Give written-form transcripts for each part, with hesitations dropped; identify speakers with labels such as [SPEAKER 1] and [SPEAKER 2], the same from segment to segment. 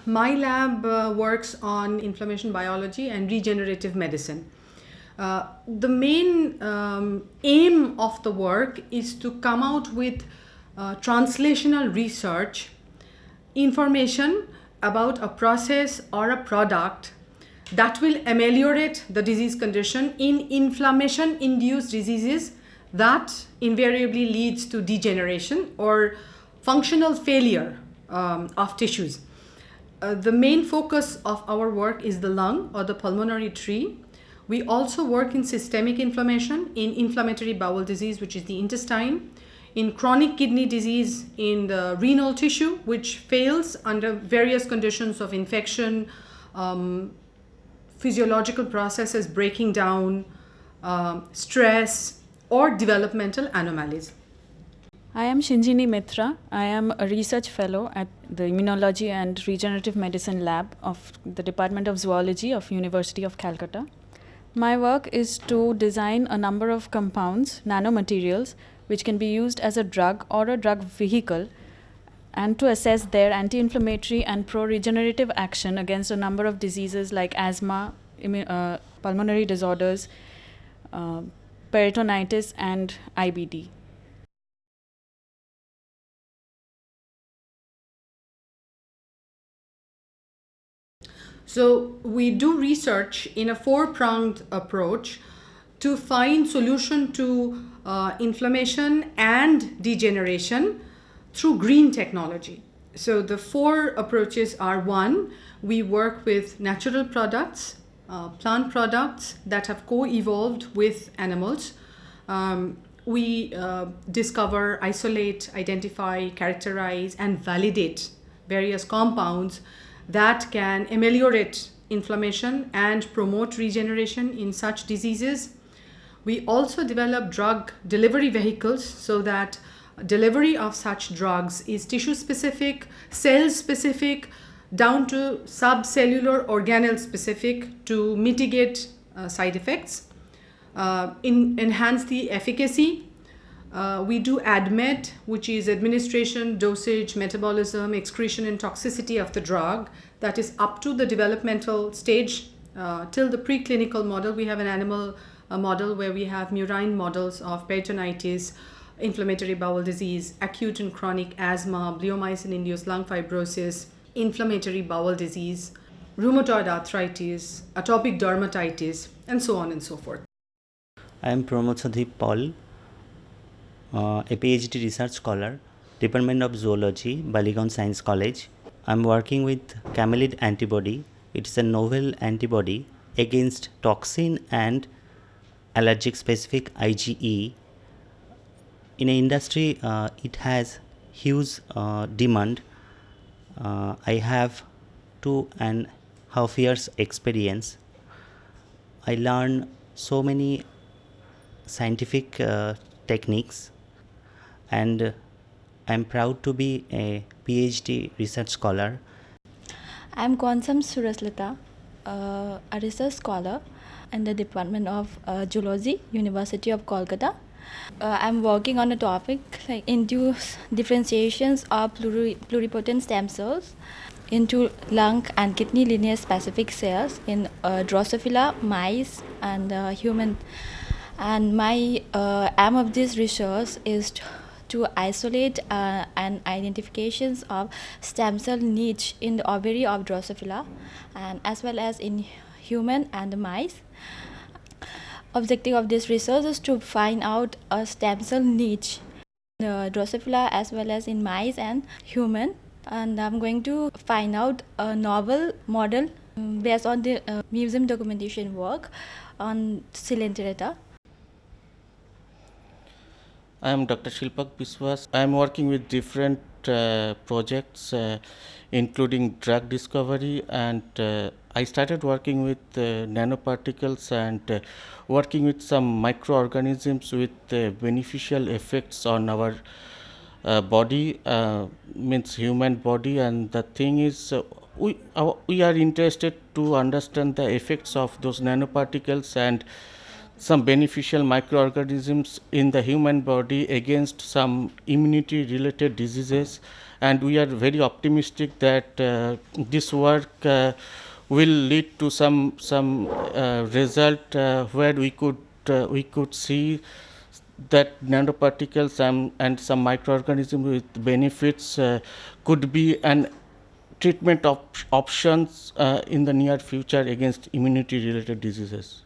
[SPEAKER 1] My lab works on inflammation biology and regenerative medicine. The main aim of the work is to come out with translational research information about a process or a product that will ameliorate the disease condition in inflammation induced diseases that invariably leads to degeneration or functional failure of tissues. The main focus of our work is the lung or the pulmonary tree. We also work in systemic inflammation, in inflammatory bowel disease, which is the intestine, in chronic kidney disease, in the renal tissue, which fails under various conditions of infection, physiological processes breaking down, stress, or developmental anomalies.
[SPEAKER 2] I am Shinjini Mitra. I am a research fellow at the Immunology and Regenerative Medicine Lab of the Department of Zoology of University of Calcutta. My work is to design a number of compounds, nanomaterials, which can be used as a drug or a drug vehicle, and to assess their anti-inflammatory and pro-regenerative action against a number of diseases like asthma, pulmonary disorders, peritonitis, and IBD.
[SPEAKER 1] So we do research in a four-pronged approach to find solution to inflammation and degeneration through green technology. So the four approaches are: one, we work with natural products, plant products that have co-evolved with animals. We discover, isolate, identify, characterize, and validate various compounds that can ameliorate inflammation and promote regeneration in such diseases. We also develop drug delivery vehicles so that delivery of such drugs is tissue specific, cell specific, down to subcellular organelle specific to mitigate side effects, enhance the efficacy. We do ADMET, which is administration, dosage, metabolism, excretion, and toxicity of the drug. That is up to the developmental stage till the preclinical model. We have an animal model where we have murine models of peritonitis, inflammatory bowel disease, acute and chronic asthma, bleomycin-induced lung fibrosis, inflammatory bowel disease, rheumatoid arthritis, atopic dermatitis, and so on and so forth.
[SPEAKER 3] I am Pramod Sadhip Paul, a PhD research scholar, Department of Zoology, Bullygunge Science College. I am working with camelid antibody. It is a novel antibody against toxin and allergic specific IgE. In an industry, it has huge demand. I have 2.5 years experience. I learned so many scientific techniques, and I am proud to be a PhD research scholar.
[SPEAKER 4] I am Konsam Suraslata, a research scholar in the Department of Zoology, University of Kolkata. I am working on a topic like induced differentiations of pluripotent stem cells into lung and kidney lineage specific cells in Drosophila, mice, and human. And my aim of this research is to isolate and identifications of stem cell niche in the ovary of Drosophila, and as well as in human and mice. Objective of this research is to find out a stem cell niche in Drosophila as well as in mice and human, and I'm going to find out a novel model based on the museum documentation work on Coelenterata.
[SPEAKER 5] I am Dr. Shilpak Biswas. I am working with different projects including drug discovery, and I started working with nanoparticles and working with some microorganisms with beneficial effects on our body, means human body. And the thing is, we are interested to understand the effects of those nanoparticles and some beneficial microorganisms in the human body against some immunity related diseases. and we are very optimistic that this work will lead to some result where we could see that nanoparticles and some microorganisms with benefits could be an treatment options in the near future against immunity-related diseases.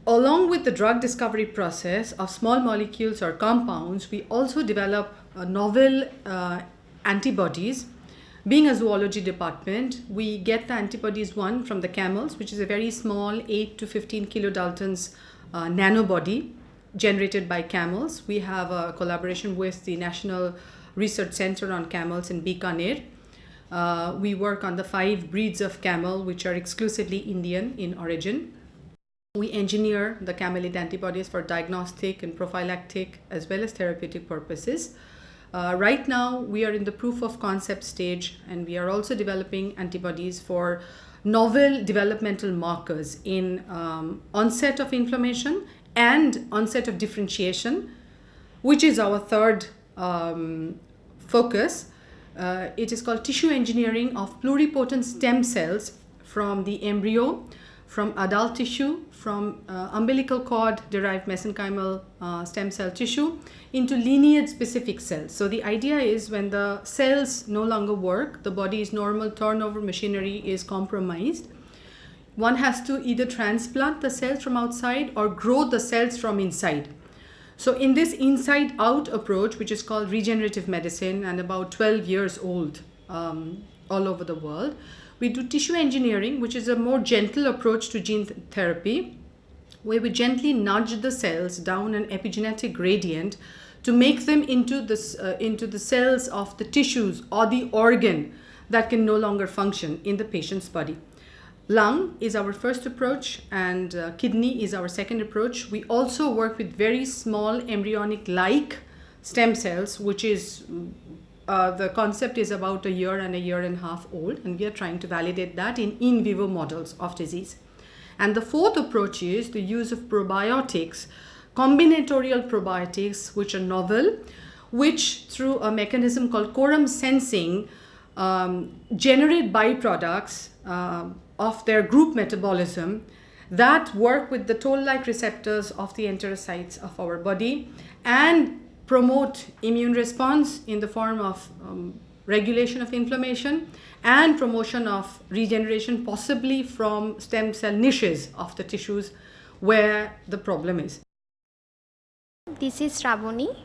[SPEAKER 1] Along with the drug discovery process of small molecules or compounds, we also develop novel antibodies. Being a zoology department, we get the antibodies, one from the camels, which is a very small 8 to 15 kilodaltons nanobody generated by camels. We have a collaboration with the National Research Center on Camels in Bikaner. We work on the 5 breeds of camel, which are exclusively Indian in origin. We engineer the camelid antibodies for diagnostic and prophylactic as well as therapeutic purposes. Right now, we are in the proof of concept stage, and we are also developing antibodies for novel developmental markers in onset of inflammation and onset of differentiation, which is our third focus. It is called tissue engineering of pluripotent stem cells from the embryo, from adult tissue, from umbilical cord derived mesenchymal stem cell tissue into lineage specific cells. So the idea is when the cells no longer work, the body's normal turnover machinery is compromised, one has to either transplant the cells from outside or grow the cells from inside. So in this inside out approach, which is called regenerative medicine and about 12 years old all over the world, we do tissue engineering, which is a more gentle approach to gene therapy, where we gently nudge the cells down an epigenetic gradient to make them into the cells of the tissues or the organ that can no longer function in the patient's body. Lung is our first approach, and kidney is our second approach. We also work with very small embryonic-like stem cells, which is the concept is about a year and a half old, and we are trying to validate that in vivo models of disease. And the fourth approach is the use of probiotics, combinatorial probiotics, which are novel, which through a mechanism called quorum sensing generate byproducts of their group metabolism that work with the toll-like receptors of the enterocytes of our body and promote immune response in the form of regulation of inflammation and promotion of regeneration, possibly from stem cell niches of the tissues where the problem is.
[SPEAKER 6] This is Shravani,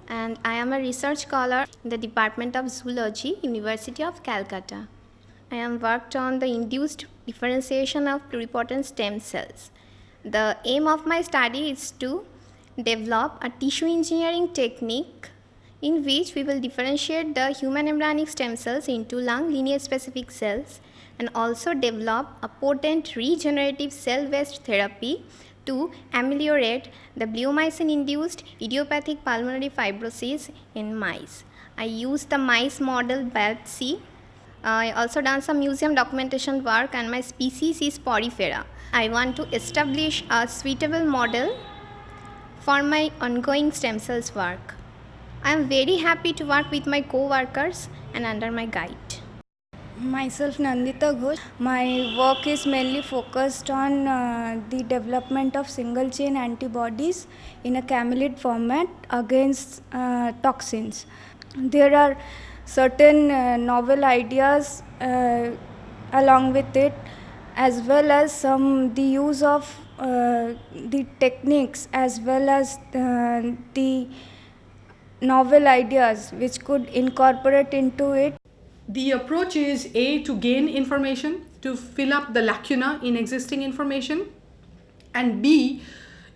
[SPEAKER 6] and I am a research scholar in the Department of Zoology, University of Calcutta. I have worked on the induced differentiation of pluripotent stem cells. The aim of my study is to develop a tissue engineering technique in which we will differentiate the human embryonic stem cells into lung lineage specific cells and also develop a potent regenerative cell-based therapy to ameliorate the bleomycin-induced idiopathic pulmonary fibrosis in mice. I used the mice model biopsy. I also done some museum documentation work, and my species is Porifera. I want to establish a suitable model for my ongoing stem cells work. I am very happy to work with my co-workers and under my guide.
[SPEAKER 7] Myself Nandita Ghosh. My work is mainly focused on the development of single chain antibodies in a camelid format against toxins. There are certain novel ideas along with it, as well as the use of the techniques as well as the novel ideas which could incorporate into it.
[SPEAKER 1] The approach is A, to gain information, to fill up the lacuna in existing information, and B,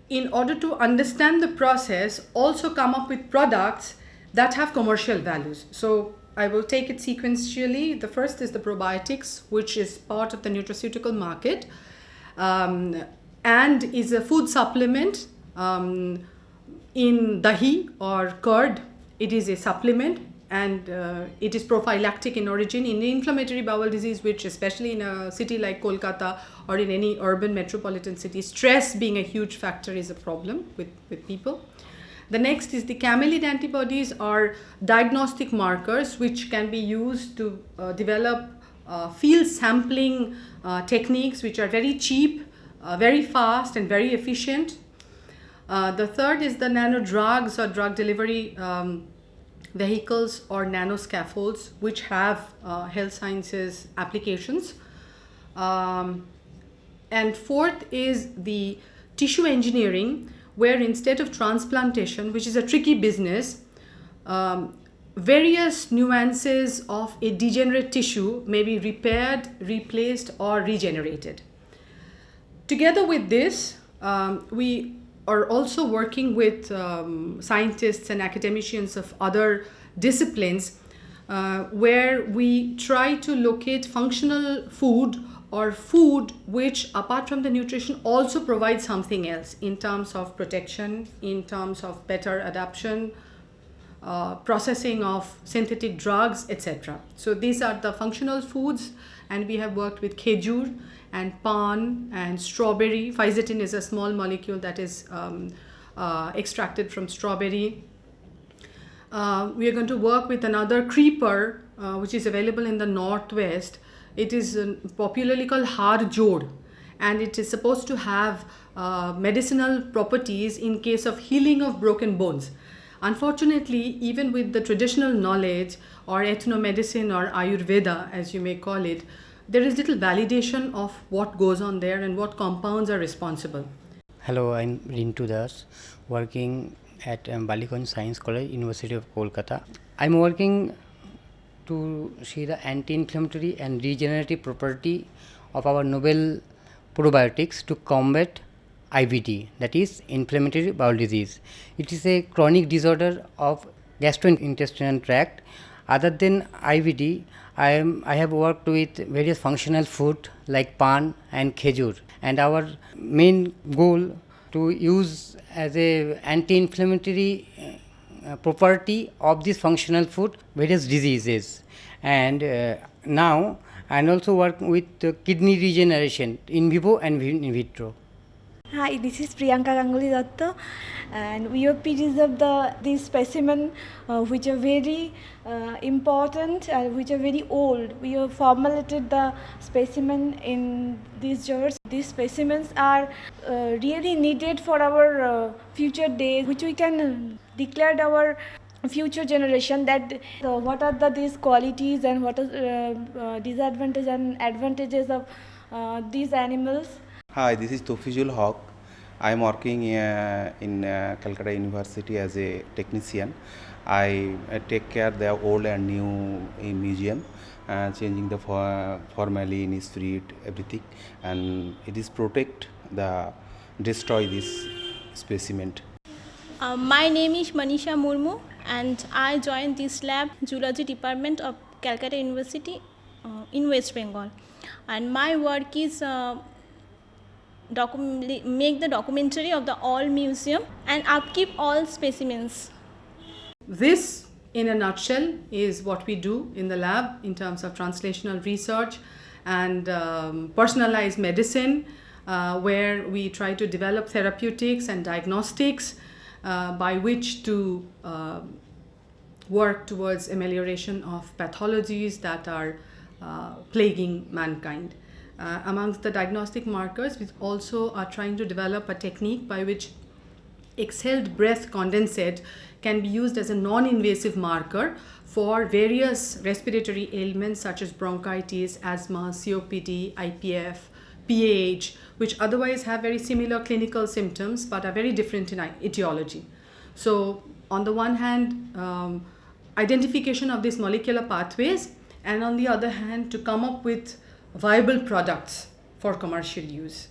[SPEAKER 1] in order to understand the process, also come up with products that have commercial values. So I will take it sequentially. The first is the probiotics, which is part of the nutraceutical market and is a food supplement in dahi or curd. It is a supplement, and it is prophylactic in origin in inflammatory bowel disease, which especially in a city like Kolkata or in any urban metropolitan city, stress being a huge factor is a problem with people. The next is the camelid antibodies are diagnostic markers which can be used to develop field sampling techniques which are very cheap, very fast and very efficient. The third is the nanodrugs or drug delivery vehicles or nanoscaffolds which have health sciences applications. And fourth is the tissue engineering, where instead of transplantation, which is a tricky business, various nuances of a degenerate tissue may be repaired, replaced or regenerated. Together with this, we are also working with scientists and academicians of other disciplines where we try to locate functional food or food which, apart from the nutrition, also provides something else in terms of protection, in terms of better adaptation, processing of synthetic drugs, etc. So these are the functional foods, and we have worked with khejur and pan and strawberry. Fisetin is a small molecule that is extracted from strawberry. We are going to work with another creeper which is available in the northwest. It is popularly called har jod, and it is supposed to have medicinal properties in case of healing of broken bones. Unfortunately, even with the traditional knowledge or ethnomedicine or Ayurveda, as you may call it, there is little validation of what goes on there and what compounds are responsible.
[SPEAKER 8] Hello, I'm Rintu Das, working at Bullygunge Science College, University of Kolkata. I'm working to see the anti-inflammatory and regenerative property of our novel probiotics to combat IBD, that is inflammatory bowel disease. It is a chronic disorder of gastrointestinal tract. Other than IBD, I have worked with various functional food like pan and khejur, and our main goal to use as a anti-inflammatory property of this functional food various diseases. And now I also work with kidney regeneration in vivo and in vitro.
[SPEAKER 7] Hi, this is Priyanka Ganguly Datta, and we have preserved these specimens which are very important and which are very old. We have formulated the specimen in these jars. These specimens are really needed for our future days, which we can declare our future generation that what are these qualities and what are disadvantages and advantages of these animals.
[SPEAKER 9] Hi, this is Tofizul Haq. I am working in Kolkata University as a technician. I take care of the old and new museum, changing the formalin, spirit, everything, and it is destroy this specimen.
[SPEAKER 10] My name is Manisha Murmu, and I joined this lab, Zoology Department of Kolkata University in West Bengal. And my work is make the documentary of the all museum and upkeep all specimens.
[SPEAKER 1] This, in a nutshell, is what we do in the lab in terms of translational research and personalized medicine, where we try to develop therapeutics and diagnostics by which to work towards amelioration of pathologies that are plaguing mankind. Amongst the diagnostic markers, we also are trying to develop a technique by which exhaled breath condensate can be used as a non-invasive marker for various respiratory ailments such as bronchitis, asthma, COPD, IPF, PAH, which otherwise have very similar clinical symptoms but are very different in etiology. So on the one hand, identification of these molecular pathways, and on the other hand, to come up with viable products for commercial use.